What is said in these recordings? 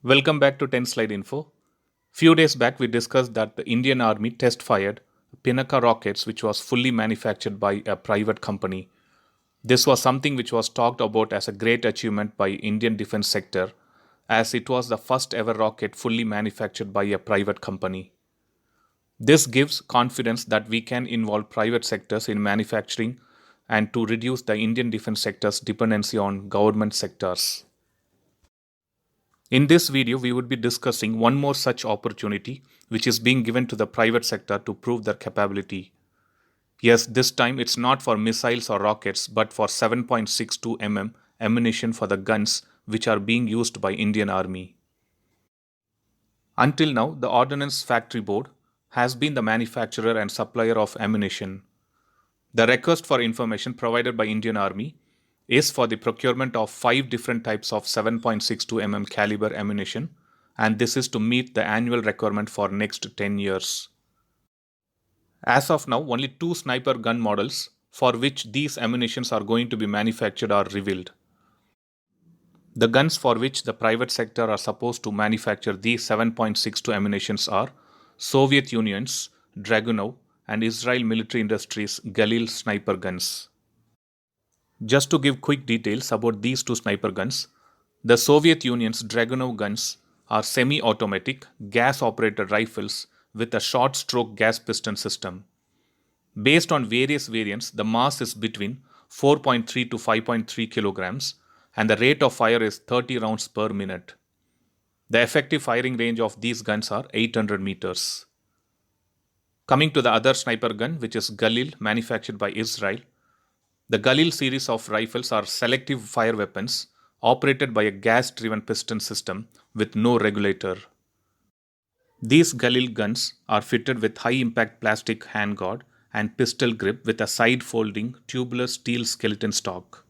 Welcome back to 10 Slide Info. Few days back, we discussed that the Indian Army test fired Pinaka rockets, which was fully manufactured by a private company. This was something which was talked about as a great achievement by Indian defense sector, as it was the first ever rocket fully manufactured by a private company. This gives confidence that we can involve private sectors in manufacturing and to reduce the Indian defense sector's dependency on government sectors. In this video, we would be discussing one more such opportunity which is being given to the private sector to prove their capability. Yes, this time it's not for missiles or rockets, but for 7.62 mm ammunition for the guns which are being used by Indian Army. Until now, the Ordnance Factory Board has been the manufacturer and supplier of ammunition. The request for information provided by Indian Army is for the procurement of 5 different types of 7.62 mm caliber ammunition, and this is to meet the annual requirement for next 10 years. As of now, only 2 sniper gun models for which these ammunitions are going to be manufactured are revealed. The guns for which the private sector are supposed to manufacture these 7.62 ammunitions are Soviet Union's Dragunov and Israel Military Industries Galil sniper guns. Just to give quick details about these two sniper guns, the Soviet Union's Dragunov guns are semi-automatic, gas-operated rifles with a short-stroke gas piston system. Based on various variants, the mass is between 4.3 to 5.3 kilograms and the rate of fire is 30 rounds per minute. The effective firing range of these guns are 800 meters. Coming to the other sniper gun, which is Galil, manufactured by Israel. The Galil series of rifles are selective fire weapons operated by a gas-driven piston system with no regulator. These Galil guns are fitted with high-impact plastic handguard and pistol grip with a side-folding tubular steel skeleton stock.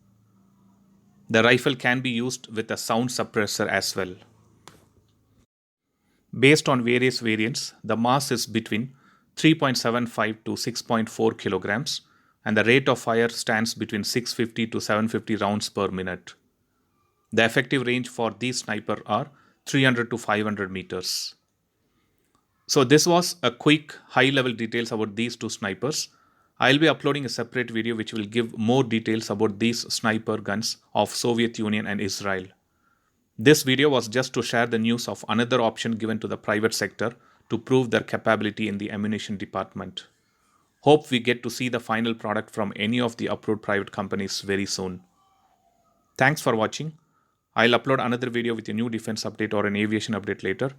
The rifle can be used with a sound suppressor as well. Based on various variants, the mass is between 3.75 to 6.4 kilograms and the rate of fire stands between 650 to 750 rounds per minute. The effective range for these sniper are 300 to 500 meters. So this was a quick high-level details about these two snipers. I'll be uploading a separate video which will give more details about these sniper guns of Soviet Union and Israel. This video was just to share the news of another option given to the private sector to prove their capability in the ammunition department. Hope we get to see the final product from any of the approved private companies very soon. Thanks for watching. I'll upload another video with a new defense update or an aviation update later.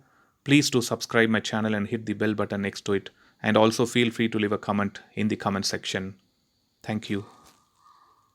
Please do subscribe my channel and hit the bell button next to it, and also feel free to leave a comment in the comment section. Thank you.